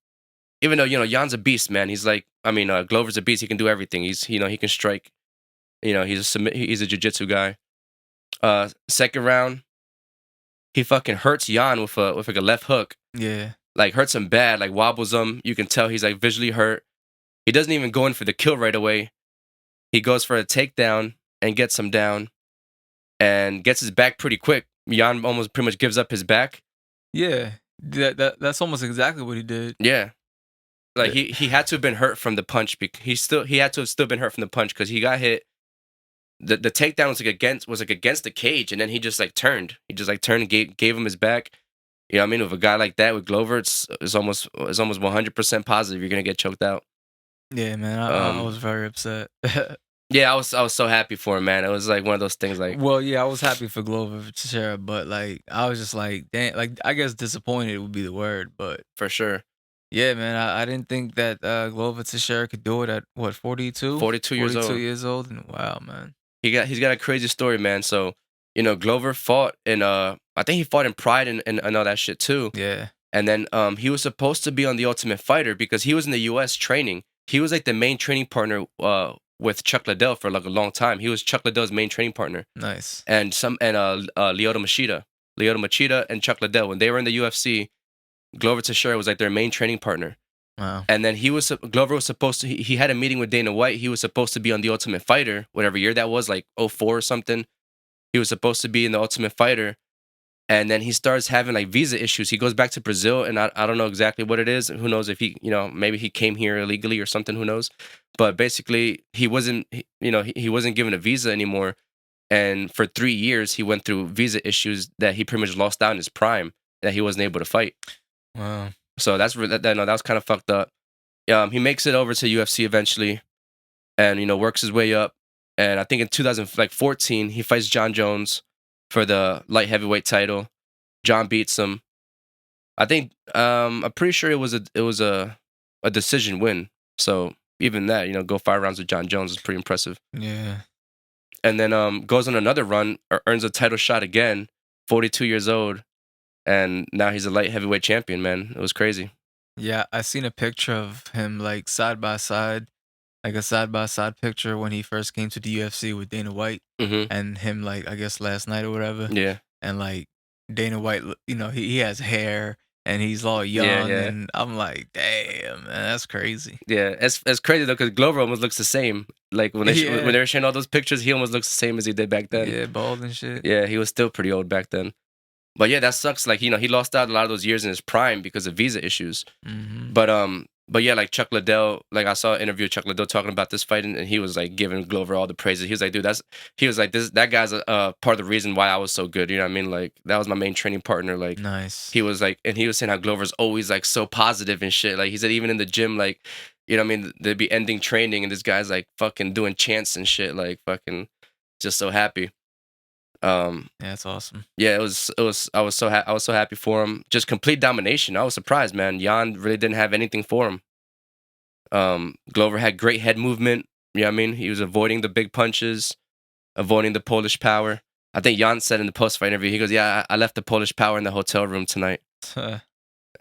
Even though, Jan's a beast, man. He's like, Glover's a beast. He can do everything. He can strike. He's a jiu-jitsu guy. Second round, he fucking hurts Jan with like a left hook. Yeah. Like, hurts him bad, like wobbles him. You can tell he's like visually hurt. He doesn't even go in for the kill right away. He goes for a takedown and gets him down and gets his back pretty quick. Jan almost pretty much gives up his back. Yeah. That's almost exactly what he did. Yeah. Like he had to have been hurt from the punch. He had to have still been hurt from the punch because he got hit. The takedown was against the cage, and then he just like turned. He just like turned and gave him his back. You know what I mean? With a guy like that, with Glover, it's almost 100% positive you're gonna get choked out. Yeah, man, I was very upset. Yeah, I was so happy for him, man. It was like one of those things like... Well, yeah, I was happy for Glover Teixeira, but like I was just like, damn, like I guess disappointed would be the word, but for sure. Yeah, man, I didn't think that Glover Teixeira could do it at what 42? 42 years old. 42 years old, and wow, man. He's got a crazy story, man. So Glover fought in I think he fought in Pride and all that shit too. Yeah. And then he was supposed to be on the Ultimate Fighter because he was in the U.S. training. He was like the main training partner with Chuck Liddell for like a long time. He was Chuck Liddell's main training partner. Nice. And Lyoto Machida and Chuck Liddell, when they were in the UFC, Glover Teixeira was like their main training partner. Wow. And then Glover was supposed to, he had a meeting with Dana White. He was supposed to be on the Ultimate Fighter, whatever year that was, like 2004 or something. He was supposed to be in the Ultimate Fighter. And then he starts having like visa issues. He goes back to Brazil, and I don't know exactly what it is. Who knows if he, maybe he came here illegally or something. Who knows? But basically, he wasn't given a visa anymore. And for 3 years, he went through visa issues that he pretty much lost out in his prime, that he wasn't able to fight. Wow. So that was kind of fucked up. He makes it over to UFC eventually, and works his way up. And I think in 2014, he fights John Jones for the light heavyweight title. John beats him. I think I'm pretty sure it was a decision win. So even that, go 5 rounds with John Jones is pretty impressive. Yeah. and then goes on another run, earns a title shot again, 42 years old, and now he's a light heavyweight champion, man. It was crazy. Yeah, I seen a picture of him like side by side, like a side by side picture when he first came to the UFC with Dana White, Mm-hmm. and him like I guess last night or whatever. Yeah. And like Dana White, he has hair and he's all young, Yeah. and I'm like, damn, man, that's crazy. Yeah, it's crazy though, because Glover almost looks the same. Like when Yeah. when they were showing all those pictures, he almost looks the same as he did back then. Yeah, bald and shit. Yeah, he was still pretty old back then. But yeah, that sucks. Like, he lost out a lot of those years in his prime because of visa issues. Mm-hmm. But yeah, like Chuck Liddell, like I saw an interview of Chuck Liddell talking about this fight, and he was like giving Glover all the praises. He was like, dude, that guy's a part of the reason why I was so good. You know what I mean? Like, that was my main training partner. Like, Nice. he was like, and he was saying how Glover's always like so positive and shit. Like, he said even in the gym, like, you know what I mean? They'd be ending training and this guy's like fucking doing chants and shit, like fucking just so happy. Yeah, that's awesome. Yeah, I was so happy for him. Just complete domination. I was surprised, man. Jan really didn't have anything for him. Glover had great head movement. You know what I mean? He was avoiding the big punches, avoiding the Polish power. I think Jan said in the post-fight interview, he goes, yeah, I left the Polish power in the hotel room tonight.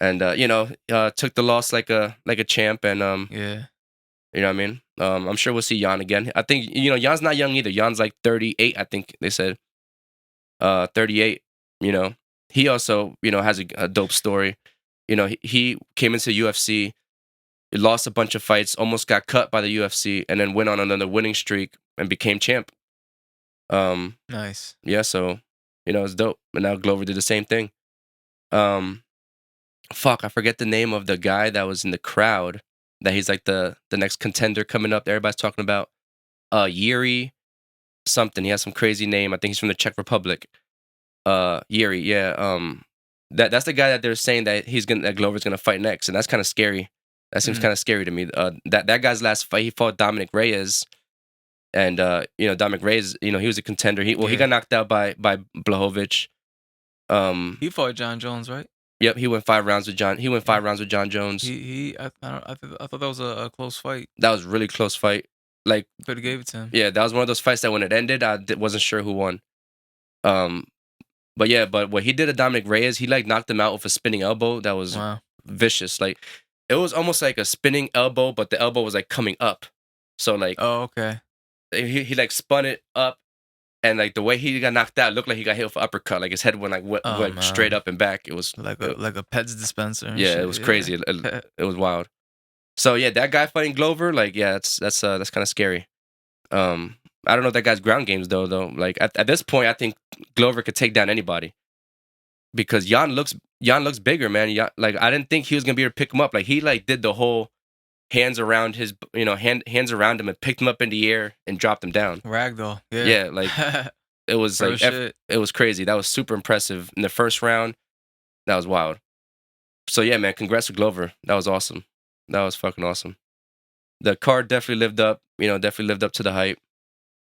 And, took the loss like a champ. And, yeah. you know what I mean? I'm sure we'll see Jan again. I think, Jan's not young either. Jan's like 38, I think they said. 38, he also, has a dope story. He came into UFC, lost a bunch of fights, almost got cut by the UFC, and then went on another winning streak and became champ. Nice. Yeah, so, it's dope. And now Glover did the same thing. Fuck, I forget the name of the guy that was in the crowd, that he's like the next contender coming up that everybody's talking about. Yuri something. He has some crazy name. I think he's from the Czech Republic. Yuri, yeah. That's the guy that they're saying that Glover's gonna fight next, and that's kind of scary. That seems kind of scary to me. That guy's last fight, he fought Dominic Reyes, and Dominic Reyes, he was a contender. He got knocked out by Blachowicz. He fought John Jones, right? Yep, he went 5 rounds with John. He went 5 rounds with John Jones. I thought that was a close fight. That was a really close fight. Like, could have gave it to him. Yeah, that was one of those fights that when it ended, I wasn't sure who won. But what he did to Dominic Reyes, he like knocked him out with a spinning elbow that was vicious. Like, it was almost like a spinning elbow, but the elbow was like coming up. So like, oh, okay. He like spun it up, and like the way he got knocked out, it looked like he got hit with an uppercut. Like his head went straight up and back. It was like a Peds dispenser. Yeah, it was crazy. It was wild. So yeah, that guy fighting Glover, like, yeah, that's kind of scary. I don't know if that guy's ground games though. Like at this point, I think Glover could take down anybody, because Jan looks bigger, man. Like, I didn't think he was gonna be able to pick him up. Like, he like did the whole hands around his, hands around him and picked him up in the air and dropped him down. Ragdoll. Yeah. Yeah, like it was like it was crazy. That was super impressive in the first round. That was wild. So yeah, man, congrats to Glover. That was awesome. That was fucking awesome. The card definitely lived up. Definitely lived up to the hype.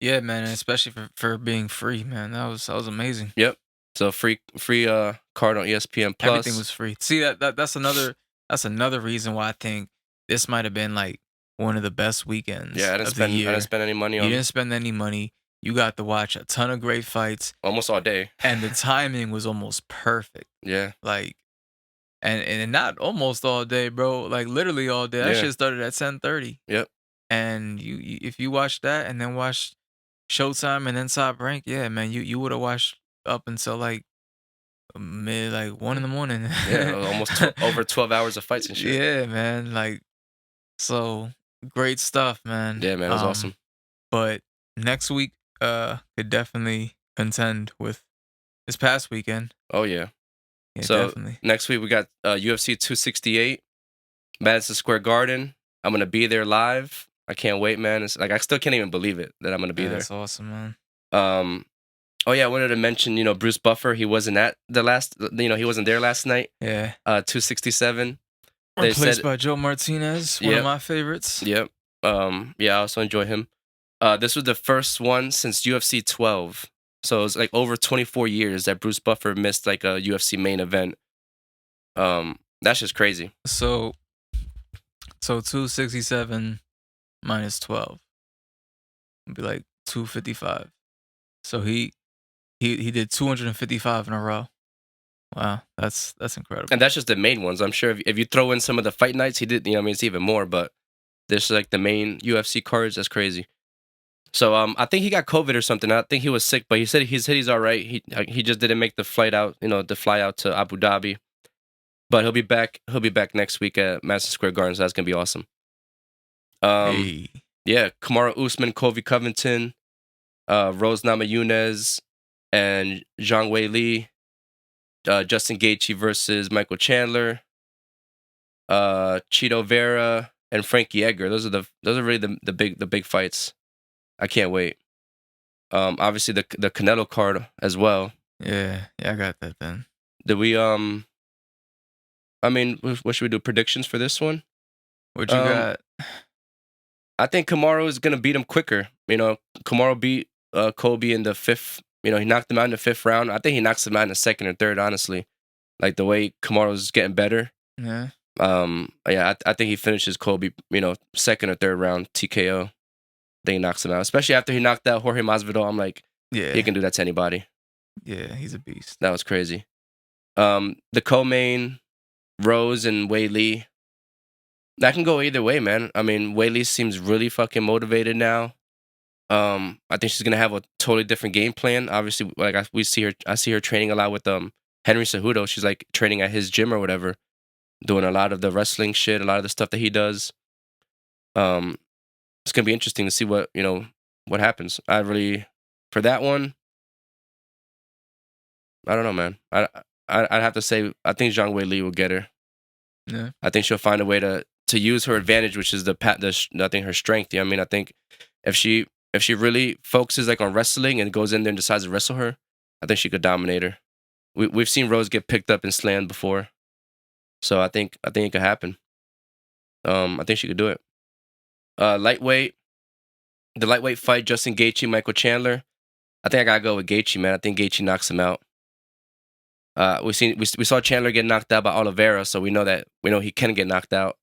Yeah, man, and especially for being free, man. That was amazing. Yep. So free card on ESPN Plus. Everything was free. See, that's another reason why I think this might have been like one of the best weekends. Yeah, I didn't spend any money on. You didn't spend any money. You got to watch a ton of great fights almost all day, and the timing was almost perfect. Yeah. Like, and not almost all day, bro. Like, literally all day. That shit started at 10:30. Yep. And you if you watch that and then watch Showtime and then Top Rank, yeah, man, you would have watched up until like 1 in the morning. Yeah, almost over 12 hours of fights and shit. Yeah, man. Like, so great stuff, man. Yeah, man, it was awesome. But next week, could definitely contend with this past weekend. Oh yeah. Yeah, so definitely. Next week we got UFC 268, Madison Square Garden. I'm gonna be there live. I can't wait, man. It's like, I still can't even believe it that I'm gonna be there. That's awesome, man. Oh yeah, I wanted to mention, Bruce Buffer. He wasn't at the last. He wasn't there last night. Yeah. 267. Replaced by Joe Martinez, one of my favorites. Yep. Yeah, I also enjoy him. This was the first one since UFC 12. So it was like over 24 years that Bruce Buffer missed like a UFC main event. That's just crazy. So 267 minus 12 would be like 255. So he did 255 in a row. Wow, that's incredible. And that's just the main ones. I'm sure if you throw in some of the fight nights, he did. I mean, it's even more. But this is like the main UFC cards. That's crazy. So I think he got COVID or something. I think he was sick, but he said he's all right. He just didn't make the flight out. The fly out to Abu Dhabi. But he'll be back. He'll be back next week at Madison Square Garden. So that's gonna be awesome. Hey. Yeah, Kamaru Usman, Colby Covington, Rose Namajunas, and Zhang Wei Li. Justin Gaethje versus Michael Chandler. Cheeto Vera and Frankie Edgar. Those are really the big fights. I can't wait. Obviously the Canelo card as well. Yeah, I got that then. Did we I mean, what should we do? Predictions for this one? What you got? I think Kamaru is gonna beat him quicker. Kamaru beat Colby in the fifth. He knocked him out in the fifth round. I think he knocks him out in the second or third. Honestly, like the way Kamaru's getting better. Yeah. Yeah. I think he finishes Colby. Second or third round TKO. I think he knocks him out, especially after he knocked out Jorge Masvidal. I'm like, yeah, he can do that to anybody. Yeah, he's a beast. That was crazy. The co-main, Rose and Wei Li. That can go either way, man. I mean, Wei Li seems really fucking motivated now. I think she's gonna have a totally different game plan. Obviously, like I see her training a lot with Henry Cejudo. She's like training at his gym or whatever, doing a lot of the wrestling shit, a lot of the stuff that he does. It's gonna be interesting to see what happens. For that one, I don't know, man. I'd have to say I think Zhang Wei Li will get her. Yeah. I think she'll find a way to use her advantage, which is I think her strength. I mean, I think if she really focuses like on wrestling and goes in there and decides to wrestle her, I think she could dominate her. We've seen Rose get picked up and slammed before, so I think it could happen. I think she could do it. The lightweight fight, Justin Gaethje, Michael Chandler. I think I gotta go with Gaethje, man. I think Gaethje knocks him out. We saw Chandler get knocked out by Oliveira, so we know he can get knocked out.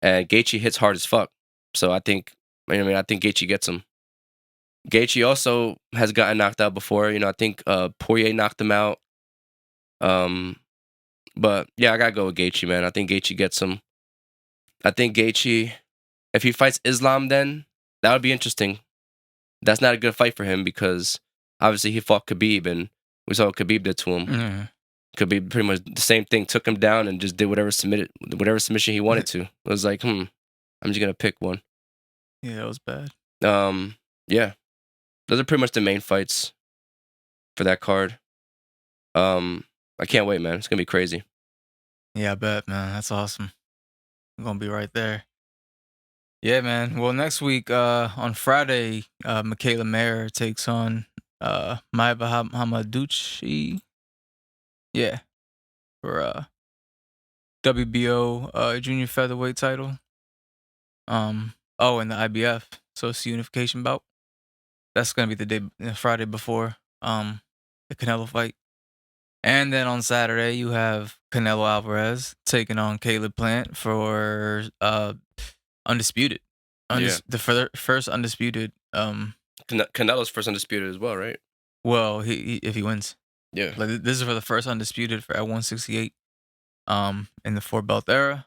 And Gaethje hits hard as fuck, so I think Gaethje gets him. Gaethje also has gotten knocked out before. I think Poirier knocked him out. But yeah, I gotta go with Gaethje, man. I think Gaethje gets him. I think Gaethje, if he fights Islam, then that would be interesting. That's not a good fight for him because obviously he fought Khabib, and we saw what Khabib did to him. Mm-hmm. Khabib pretty much the same thing, took him down and just did whatever submission he wanted to. It was like, I'm just gonna pick one. Yeah, that was bad. Yeah. Those are pretty much the main fights for that card. I can't wait, man. It's gonna be crazy. Yeah, I bet, man. That's awesome. I'm gonna be right there. Yeah, man. Well, next week, on Friday, Michaela Mayer takes on Maeva Hamaduchi. Yeah, for WBO junior featherweight title. And the IBF, so it's the unification bout. That's gonna be the Friday before the Canelo fight. And then on Saturday, you have Canelo Alvarez taking on Caleb Plant for undisputed. For the first undisputed. Canelo's first undisputed as well, right? Well, he if he wins. Yeah. Like this is for the first undisputed at 168 in the 4-belt era.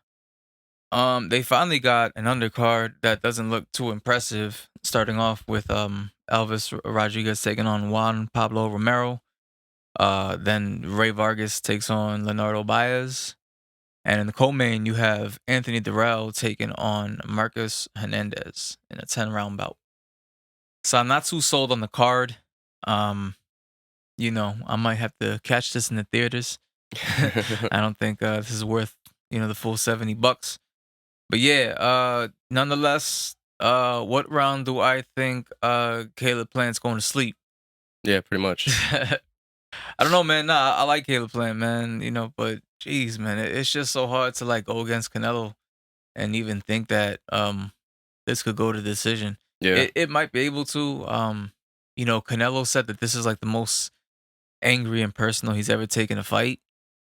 They finally got an undercard that doesn't look too impressive, starting off with Elvis Rodriguez taking on Juan Pablo Romero. Then Ray Vargas takes on Leonardo Baez. And in the co-main, you have Anthony Durrell taking on Marcus Hernandez in a 10-round bout. So I'm not too sold on the card. I might have to catch this in the theaters. I don't think this is worth, the full $70. But yeah, nonetheless, what round do I think Caleb Plant's going to sleep? Yeah, pretty much. I don't know, man. Nah, I like Caleb Plant, man. But geez, man, it's just so hard to like go against Canelo and even think that this could go to decision. Yeah, it might be able to. Canelo said that this is like the most angry and personal he's ever taken a fight.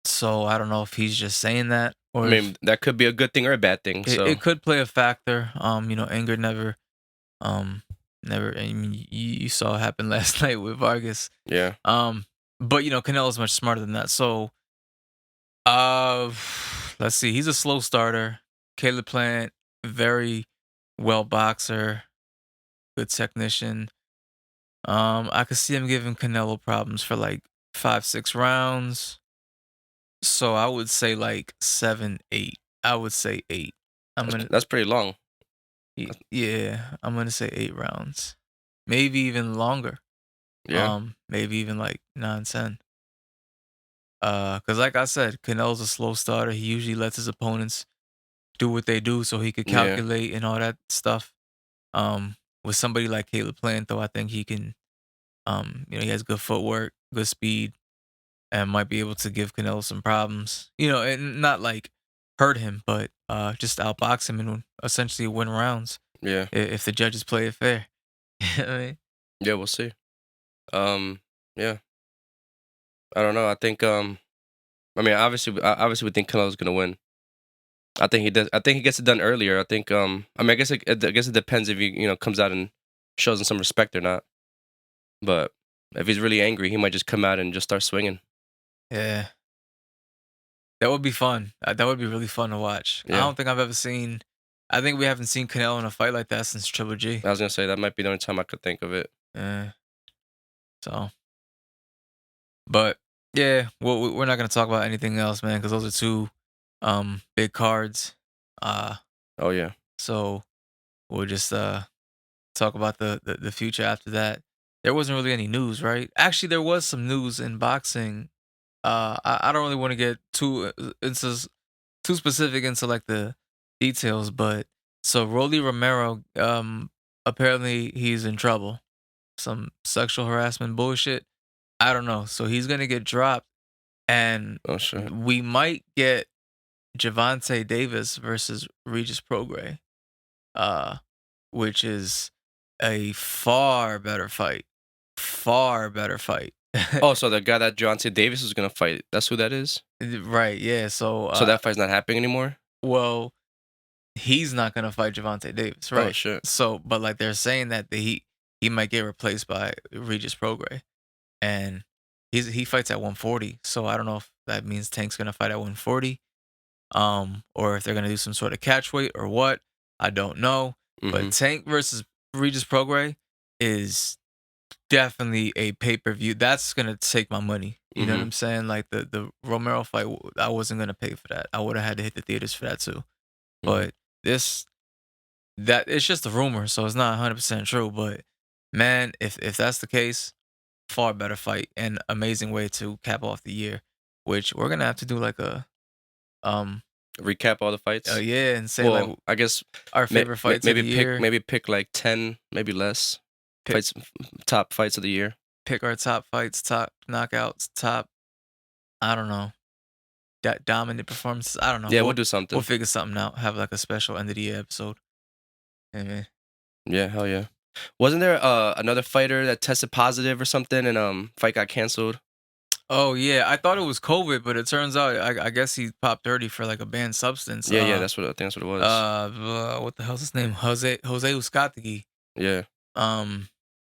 So I don't know if he's just saying that, or I mean that could be a good thing or a bad thing. So it could play a factor. Anger never Never. I mean, you saw it happen last night with Vargas. Yeah. But Canelo's much smarter than that. So, uh, let's see. He's a slow starter. Caleb Plant, very well boxer, good technician. I could see him giving Canelo problems for like 5-6 rounds. So I would say like 7, 8. I would say 8. That's pretty long. Yeah, I'm gonna say 8 rounds, maybe even longer. Yeah. Maybe even like 9, 10. Cause like I said, Canelo's a slow starter. He usually lets his opponents do what they do, so he could Yeah. calculate and all that stuff. With somebody like Caleb Plant, though, I think he can. He has good footwork, good speed, and might be able to give Canelo some problems. And not like hurt him, but just outbox him and essentially win rounds Yeah. if the judges play it fair. You know what I mean? Yeah, we'll see. Yeah. I don't know. I think obviously we think Canelo's gonna win. I think he does. I think he gets it done earlier. I think I guess it depends if he comes out and shows him some respect or not. But if he's really angry, he might just come out and just start swinging. Yeah. That would be fun. That would be really fun to watch. I Yeah. don't think I've ever seen. I think we haven't seen Canelo in a fight like that since Triple G. I was gonna say that might be the only time I could think of it. Yeah. So, but yeah, we're not gonna talk about anything else, man, because those are two big cards. Oh yeah. So we'll just talk about the future after that. There wasn't really any news, right? Actually, there was some news in boxing. I don't really want to get too too specific into like the details, but so Rolly Romero, apparently he's in trouble. Some sexual harassment bullshit. I don't know. So he's gonna get dropped, and Oh shit. we might get Javante Davis versus Regis Prograis, which is a far better fight. Far better fight. Oh, so the guy that Jonte Davis is gonna fight, that's who that is? Right, yeah. So that fight's not happening anymore? well, he's not gonna fight Javante Davis, right? Oh shit. So, but like they're saying that he might get replaced by Regis Prograis, and he fights at 140. So I don't know if that means Tank's gonna fight at 140, or if they're gonna do some sort of catch weight or what. I don't know. But Tank versus Regis Prograis is definitely a pay-per-view. That's gonna take my money. You know what I'm saying? Like the Romero fight, I wasn't gonna pay for that. I would have had to hit the theaters for that too. But it's just a rumor, so it's not 100% true. But man, if that's the case, far better fight and amazing way to cap off the year. Which we're gonna have to do like a recap all the fights. yeah, and say like I guess our favorite fights maybe of the pick year. maybe pick like 10, maybe less fights, top fights of the year. Pick our top fights, top knockouts, top. I don't know. Dominant performances. I don't know. Yeah, we'll do something. We'll figure something out. Have like a special end of the year episode. Amen. Yeah, hell yeah. Wasn't there another fighter that tested positive or something and fight got canceled? Oh yeah, I thought it was COVID, but it turns out I guess he popped dirty for like a banned substance. Yeah, I think that's what it was. What the hell's his name? Jose Uzcategui. Yeah.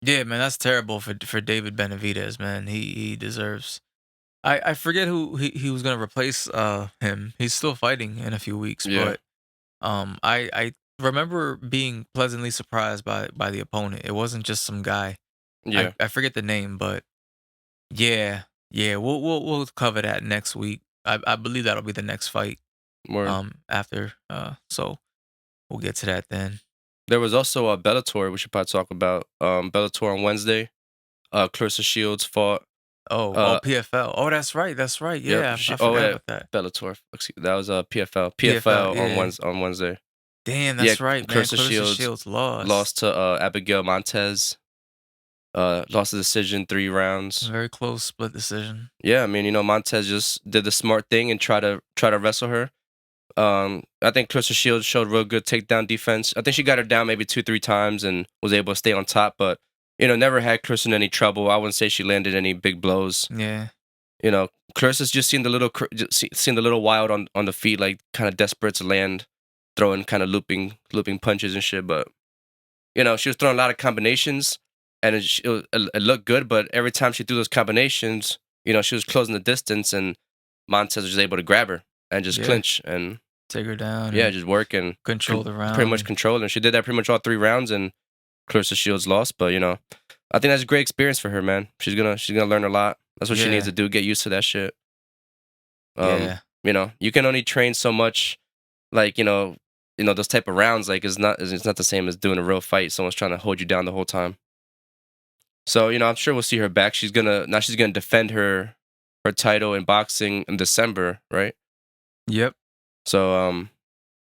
Yeah, man, that's terrible for David Benavidez, man. He deserves. I forget who he was gonna replace him. He's still fighting in a few weeks, Yeah. but I remember being pleasantly surprised by the opponent. It wasn't just some guy. Yeah. I forget the name, but yeah, we'll cover that next week. I believe that'll be the next fight. More. After so we'll get to that then. There was also a Bellator we should probably talk about. Bellator on Wednesday. Clarissa Shields fought. PFL. Oh, that's right. Yeah, I forgot about that. Bellator. That was PFL. PFL on Wednesday. Damn, that's right, man. Clarissa Shields lost to Abigail Montez. Lost the decision 3 rounds. Very close split decision. Yeah, I mean, Montez just did the smart thing and try to wrestle her. I think Clarissa Shields showed real good takedown defense. I think she got her down maybe 2-3 times and was able to stay on top, but never had Clarissa in any trouble. I wouldn't say she landed any big blows. Yeah. Clarissa's just seemed a little wild on the feet, like kind of desperate to land, throwing kind of looping punches and shit. But she was throwing a lot of combinations, and it looked good. But every time she threw those combinations, she was closing the distance, and Montez was able to grab her and just clinch and take her down. Yeah, just work and control the round. Pretty much control, and she did that pretty much all 3 rounds, and Clarissa Shields lost. But I think that's a great experience for her, man. She's gonna learn a lot. That's what she needs to do. Get used to that shit. You can only train so much, like those type of rounds. Like it's not the same as doing a real fight. Someone's trying to hold you down the whole time. So I'm sure we'll see her back. She's gonna defend her title in boxing in December, right? Yep. So and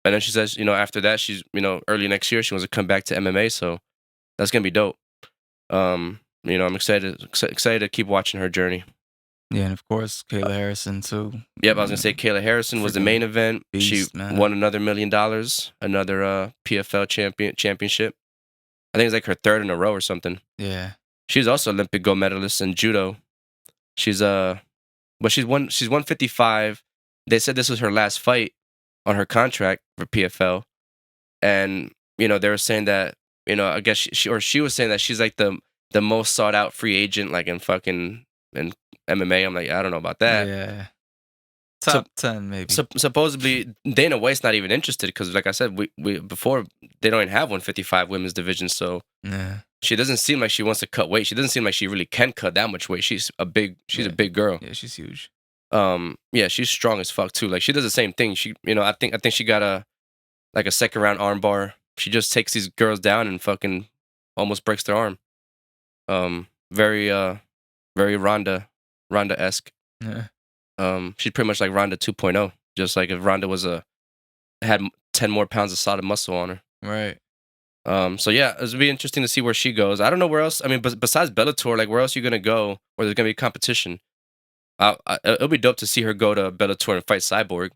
then she says, after that, she's early next year she wants to come back to MMA. So that's gonna be dope. I'm excited to keep watching her journey. Yeah, and of course Kayla Harrison too. Yep, I was gonna say Kayla Harrison was the main event. Beast, she won another $1 million, another PFL championship. I think it's like her 3rd in a row or something. Yeah. She's also Olympic gold medalist in judo. She's 155. They said this was her last fight on her contract for PFL, and they were saying that I guess she was saying that she's like the most sought out free agent like in MMA. I'm like, I don't know about that. Yeah. Top 10 maybe. Supposedly Dana White's not even interested because, like I said, we before they don't even have 155 women's division. So she doesn't seem like she wants to cut weight. She doesn't seem like she really can cut that much weight. She's a big girl. Yeah, she's huge. Yeah, she's strong as fuck too. Like she does the same thing. She, I think she got a 2nd round arm bar. She just takes these girls down and fucking almost breaks their arm. Very Ronda-esque. Yeah. She's pretty much like Ronda 2.0. Just like if Ronda had 10 more pounds of solid muscle on her. Right. So yeah, it'll be interesting to see where she goes. I don't know where else. I mean, besides Bellator, like where else are you gonna go where there's gonna be competition? It'll be dope to see her go to Bellator and fight Cyborg.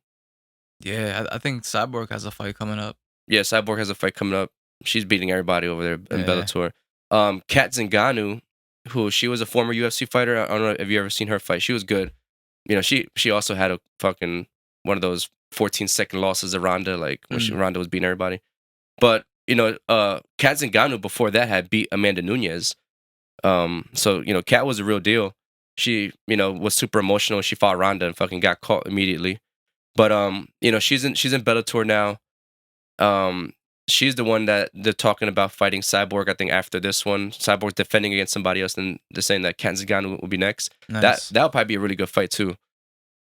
Yeah, I think Cyborg has a fight coming up. Yeah, Cyborg has a fight coming up. She's beating everybody over there in Bellator. Kat Zingano, who she was a former UFC fighter. I don't know if you ever seen her fight. She was good. She also had a fucking one of those 14-second losses to Ronda, like when Ronda was beating everybody. But Kat Zingano before that had beat Amanda Nunes. So Kat was a real deal. She was super emotional. She fought Ronda and fucking got caught immediately. But she's in Bellator now. She's the one that they're talking about fighting Cyborg. I think after this one, Cyborg's defending against somebody else, and they're saying that Kat Zingano will be next. Nice. That'll probably be a really good fight too.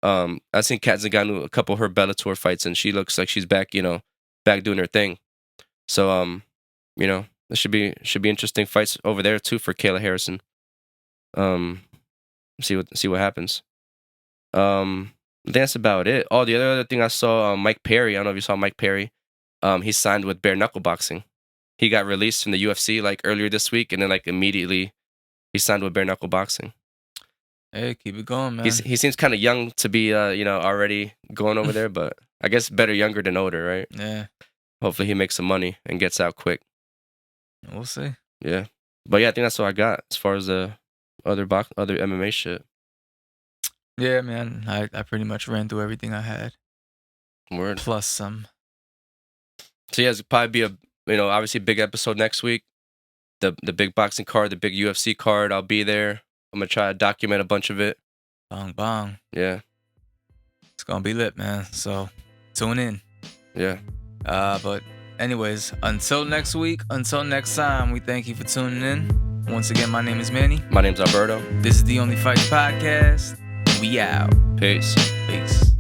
I've seen Kat Zingano a couple of her Bellator fights, and she looks like she's back, back doing her thing. So there should be interesting fights over there too for Kayla Harrison. See what happens. I think that's about it. Oh, the other thing I saw, Mike Perry. I don't know if you saw Mike Perry. He signed with Bare Knuckle Boxing. He got released from the UFC like earlier this week, and then like immediately he signed with Bare Knuckle Boxing. Hey, keep it going, man. He seems kind of young to be already going over there, but I guess better younger than older, right? Yeah. Hopefully he makes some money and gets out quick. We'll see. Yeah, but yeah, I think that's all I got as far as the other MMA shit. Yeah, man. I pretty much ran through everything I had. Word. Plus some. So yeah, it's probably be obviously a big episode next week. The big boxing card, the big UFC card. I'll be there. I'm gonna try to document a bunch of it. Bong bong. Yeah. It's gonna be lit, man. So tune in. Yeah. But anyways, until next week, until next time, we thank you for tuning in. Once again, my name is Manny. My name's Alberto. This is the OnlyFights Podcast. We out. Peace. Peace.